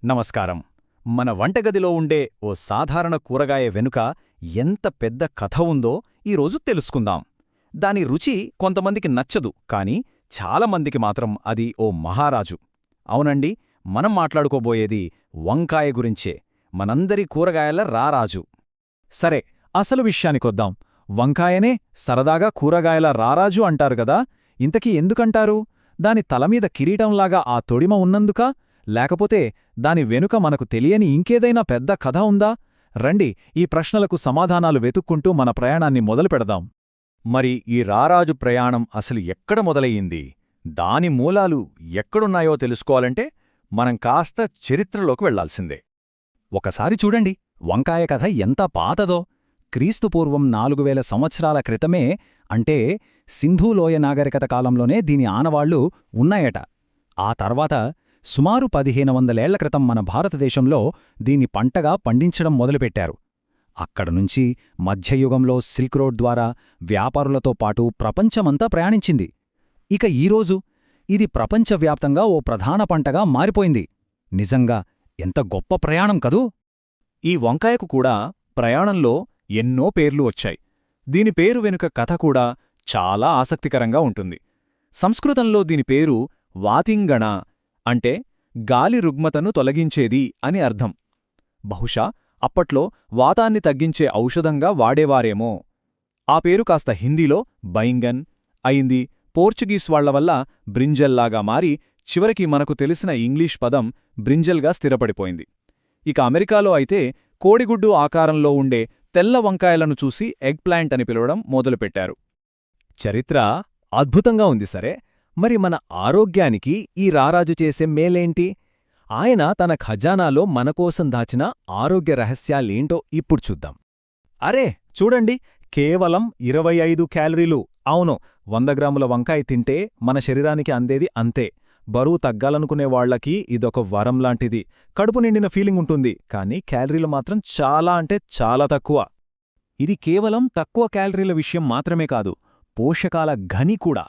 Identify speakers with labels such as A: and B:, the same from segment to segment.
A: నమస్కారం. మన వంటగదిలో ఉండే ఓ సాధారణ కూరగాయ వెనుక ఎంత పెద్ద కథ ఉందో ఈరోజు తెలుసుకుందాం. దాని రుచి కొంతమందికి నచ్చదు, కానీ చాలామందికి మాత్రం అది ఓ మహారాజు. అవునండి, మనం మాట్లాడుకోబోయేది వంకాయ గురించే, మనందరి కూరగాయల రారాజు. సరే, అసలు విషయానికొద్దాం. వంకాయనే సరదాగా కూరగాయల రారాజు అంటారు గదా. ఇంతకీ ఎందుకంటారు? దాని తలమీద కిరీటంలాగా ఆ తొడిమ ఉన్నందుకా, లేకపోతే దాని వెనుక మనకు తెలియని ఇంకేదైనా పెద్ద కథ ఉందా? రండి, ఈ ప్రశ్నలకు సమాధానాలు వెతుక్కుంటూ మన ప్రయాణాన్ని మొదలుపెడదాం.
B: మరి ఈ రారాజు ప్రయాణం అసలు ఎక్కడ మొదలయ్యింది, దాని మూలాలు ఎక్కడున్నాయో తెలుసుకోవాలంటే మనం కాస్త చరిత్రలోకి వెళ్లాల్సిందే.
A: ఒకసారి చూడండి, వంకాయ కథ ఎంత పాతదో. క్రీస్తుపూర్వం 4000 సంవత్సరాల క్రితమే, అంటే సింధూలోయ నాగరికత కాలంలోనే దీని ఆనవాళ్లు ఉన్నాయట. ఆ తర్వాత సుమారు 1500 క్రితం మన భారతదేశంలో దీన్ని పంటగా పండించడం మొదలుపెట్టారు. అక్కడనుంచి మధ్యయుగంలో సిల్క్ రోడ్ ద్వారా వ్యాపారులతో పాటు ప్రపంచమంతా ప్రయాణించింది. ఇక ఈరోజు ఇది ప్రపంచవ్యాప్తంగా ఓ ప్రధాన పంటగా మారిపోయింది. నిజంగా ఎంత గొప్ప ప్రయాణం కదూ!
B: ఈ వంకాయకు కూడా ప్రయాణంలో ఎన్నో పేర్లు వచ్చాయి. దీని పేరు వెనుక కథ కూడా చాలా ఆసక్తికరంగా ఉంటుంది. సంస్కృతంలో దీని పేరు వాతింగణ, అంటే గాలి రుగ్మతను తొలగించేది అని అర్థం. బహుశా అప్పట్లో వాతాన్ని తగ్గించే ఔషధంగా వాడేవారేమో. ఆ పేరు కాస్త హిందీలో బైంగన్ అయింది. పోర్చుగీస్ వాళ్లవల్ల బ్రింజల్లాగా మారి చివరికి మనకు తెలిసిన ఇంగ్లీష్ పదం బ్రింజల్గా స్థిరపడిపోయింది. ఇక అమెరికాలో అయితే కోడిగుడ్డు ఆకారంలో ఉండే తెల్ల వంకాయలను చూసి ఎగ్ ప్లాంట్ అని పిలవడం మొదలుపెట్టారు.
A: చరిత్ర అద్భుతంగా ఉంది. సరే, మరి మన ఆరోగ్యానికి ఈ రారాజు చేసే మేలేంటి? ఆయన తన ఖజానాలో మనకోసం దాచిన ఆరోగ్య రహస్యాలేంటో ఇప్పుడు చూద్దాం. అరే చూడండి, కేవలం 25 క్యాలరీలు. అవును, 100 గ్రాముల వంకాయ తింటే మన శరీరానికి అందేది అంతే. బరువు తగ్గాలనుకునే వాళ్లకి ఇదొక వరంలాంటిది. కడుపు నిండిన ఫీలింగ్ ఉంటుంది, కానీ క్యాలరీలు మాత్రం చాలా అంటే చాలా తక్కువ. ఇది కేవలం తక్కువ క్యాలరీల విషయం మాత్రమే కాదు, పోషకాల ఘని కూడా.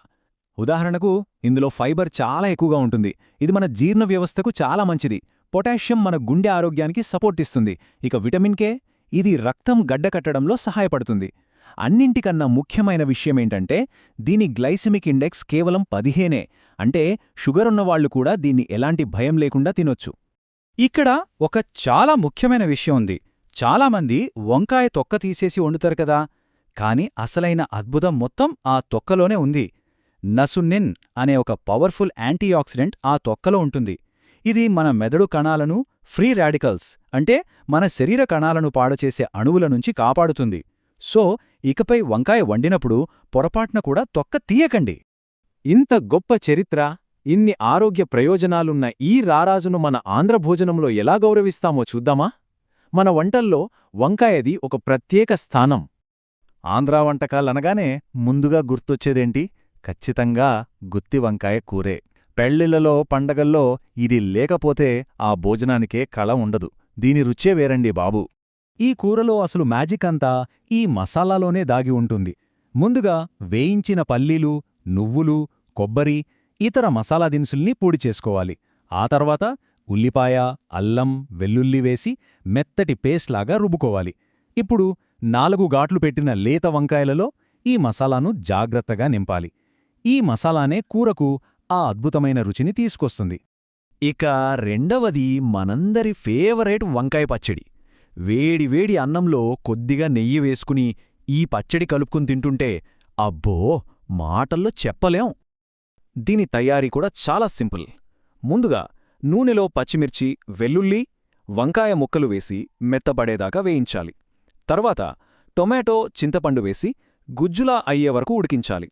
A: ఉదాహరణకు, ఇందులో ఫైబర్ చాలా ఎక్కువగా ఉంటుంది. ఇది మన జీర్ణ వ్యవస్థకు చాలా మంచిది. పొటాషియం మన గుండె ఆరోగ్యానికి సపోర్ట్ ఇస్తుంది. ఇక విటమిన్ కే, ఇది రక్తం గడ్డకట్టడంలో సహాయపడుతుంది. అన్నింటికన్నా ముఖ్యమైన విషయమేంటంటే, దీని గ్లైసిమిక్ ఇండెక్స్ కేవలం 15. అంటే షుగరున్నవాళ్లు కూడా దీన్ని ఎలాంటి భయం లేకుండా తినొచ్చు. ఇక్కడ ఒక చాలా ముఖ్యమైన విషయం ఉంది. చాలామంది వంకాయ తొక్క తీసేసి వండుతారు కదా, కాని అసలైన అద్భుతం మొత్తం ఆ తొక్కలోనే ఉంది. నసున్నిన్ అనే ఒక పవర్ఫుల్ యాంటీఆక్సిడెంట్ ఆ తొక్కలో ఉంటుంది. ఇది మన మెదడు కణాలను ఫ్రీ రాడికల్స్, అంటే మన శరీర కణాలను పాడుచేసే అణువుల నుంచి కాపాడుతుంది. సో ఇకపై వంకాయ వండినప్పుడు పొరపాట్న కూడా తొక్క తీయకండి. ఇంత గొప్ప చరిత్ర, ఇన్ని ఆరోగ్య ప్రయోజనాలున్న ఈ రారాజును మన ఆంధ్రభోజనంలో ఎలా గౌరవిస్తామో చూద్దామా? మన వంటల్లో వంకాయది ఒక ప్రత్యేక స్థానం. ఆంధ్రా వంటకాలనగానే ముందుగా గుర్తొచ్చేదేంటి? ఖచ్చితంగా గుత్తి వంకాయ కూరే. పెళ్లిళ్లలో, పండగల్లో ఇది లేకపోతే ఆ భోజనానికే కళ ఉండదు. దీని రుచే వేరండి బాబూ. ఈ కూరలో అసలు మ్యాజిక్ అంతా ఈ మసాలాలోనే దాగి ఉంటుంది. ముందుగా వేయించిన పల్లీలు, నువ్వులు, కొబ్బరి, ఇతర మసాలా దినుసుల్ని పొడి చేసుకోవాలి. ఆ తర్వాత ఉల్లిపాయ, అల్లం, వెల్లుల్లి వేసి మెత్తటి పేస్ట్లాగా రుబ్బుకోవాలి. ఇప్పుడు 4 ఘాట్లు పెట్టిన లేత వంకాయలలో ఈ మసాలాను జాగ్రత్తగా నింపాలి. ఈ మసాలానే కూరకు ఆ అద్భుతమైన రుచిని తీసుకొస్తుంది. ఇక రెండవది మనందరి ఫేవరెట్ వంకాయ పచ్చడి. వేడివేడి అన్నంలో కొద్దిగా నెయ్యి వేసుకుని ఈ పచ్చడి కలుపుకుని తింటుంటే అబ్బో, మాటల్లో చెప్పలేం. దీని తయారీ కూడా చాలా సింపుల్. ముందుగా నూనెలో పచ్చిమిర్చి, వెల్లుల్లి, వంకాయ ముక్కలు వేసి మెత్తబడేదాకా వేయించాలి. తర్వాత టొమాటో, చింతపండు వేసి గుజ్జులా అయ్యే వరకు ఉడికించాలి.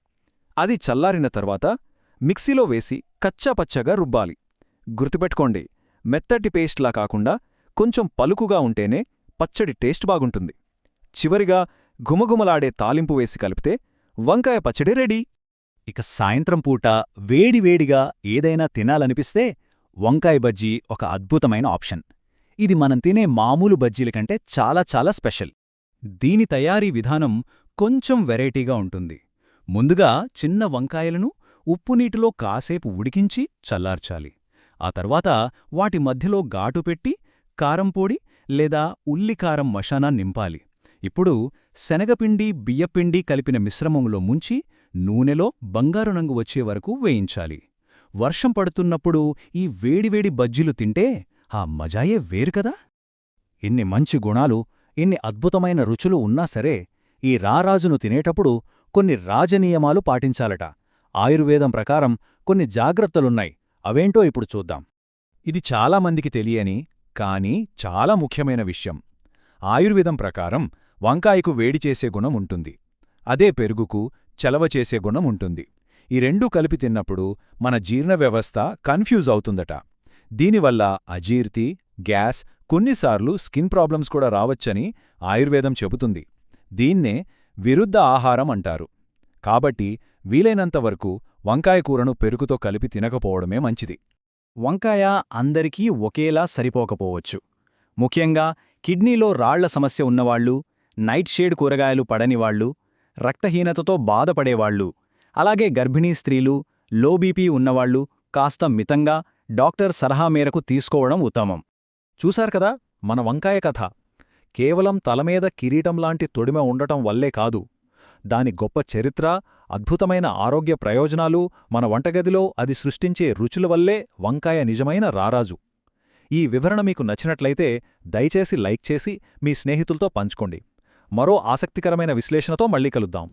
A: అది చల్లారిన తర్వాత మిక్సీలో వేసి కచ్చాపచ్చగా రుబ్బాలి. గుర్తుపెట్టుకోండి, మెత్తటి పేస్ట్లా కాకుండా కొంచెం పలుకుగా ఉంటేనే పచ్చడి టేస్ట్ బాగుంటుంది. చివరిగా ఘుమఘుమలాడే తాలింపు వేసి కలిపితే వంకాయ పచ్చడి రెడీ. ఇక సాయంత్రం పూట వేడివేడిగా ఏదైనా తినాలనిపిస్తే వంకాయ బజ్జీ ఒక అద్భుతమైన ఆప్షన్. ఇది మనం తినే మామూలు బజ్జీల కంటే చాలా చాలా స్పెషల్. దీని తయారీ విధానం కొంచెం వెరైటీగా ఉంటుంది. ముందుగా చిన్న వంకాయలను ఉప్పునీటిలో కాసేపు ఉడికించి చల్లార్చాలి.
B: ఆ తర్వాత వాటి మధ్యలో ఘాటు పెట్టి కారంపొడి లేదా ఉల్లికారం మషానా నింపాలి. ఇప్పుడు శనగపిండి బియ్యపిండి కలిపిన మిశ్రమంలో ముంచి నూనెలో బంగారు రంగు వచ్చే వరకు వేయించాలి. వర్షం పడుతున్నప్పుడు ఈ వేడివేడి బజ్జీలు తింటే ఆ మజాయే వేరు కదా. ఇన్ని మంచి గుణాలు, ఇన్ని అద్భుతమైన రుచులు ఉన్నా సరే ఈ రారాజును తినేటప్పుడు కొన్ని రాజనియమాలు పాటించాలట. ఆయుర్వేదం ప్రకారం కొన్ని జాగ్రత్తలున్నాయి. అవేంటో ఇప్పుడు చూద్దాం. ఇది చాలామందికి తెలియని కానీ చాలా ముఖ్యమైన విషయం. ఆయుర్వేదం ప్రకారం వంకాయకు వేడిచేసే గుణం ఉంటుంది. అదే పెరుగుకు చలవచేసే గుణం ఉంటుంది. ఈ రెండూ కలిపి తిన్నప్పుడు మన జీర్ణ వ్యవస్థ కన్ఫ్యూజ్ అవుతుందట. దీనివల్ల అజీర్తి, గ్యాస్, కొన్నిసార్లు స్కిన్ ప్రాబ్లమ్స్ కూడా రావచ్చని ఆయుర్వేదం చెబుతుంది. దీన్నే విరుద్ధ ఆహారం అంటారు. కాబట్టి వీలైనంతవరకు వంకాయ కూరను పెరుగుతో కలిపి తినకపోవడమే మంచిది. వంకాయ అందరికీ ఒకేలా సరిపోకపోవచ్చు. ముఖ్యంగా కిడ్నీలో రాళ్ల సమస్య ఉన్నవాళ్లు, నైట్ షేడ్ కూరగాయలు పడనివాళ్లు, రక్తహీనతతో బాధపడేవాళ్లు, అలాగే గర్భిణీ స్త్రీలు, లో బీపీ ఉన్నవాళ్లు కాస్త మితంగా డాక్టర్ సలహా మేరకు తీసుకోవడం ఉత్తమం. చూశారు మన వంకాయ కథ. కేవలం తలమీద కిరీటంలాంటి తొడిమ ఉండటం వల్లే కాదు, దాని గొప్ప చరిత్ర, అద్భుతమైన ఆరోగ్య ప్రయోజనాలు, మన వంటగదిలో అది సృష్టించే రుచుల వల్లే వంకాయ నిజమైన రారాజు. ఈ వివరణ మీకు నచ్చినట్లయితే దయచేసి లైక్ చేసి మీ స్నేహితులతో పంచుకోండి. మరో ఆసక్తికరమైన విశ్లేషణతో మళ్ళీ కలుద్దాం.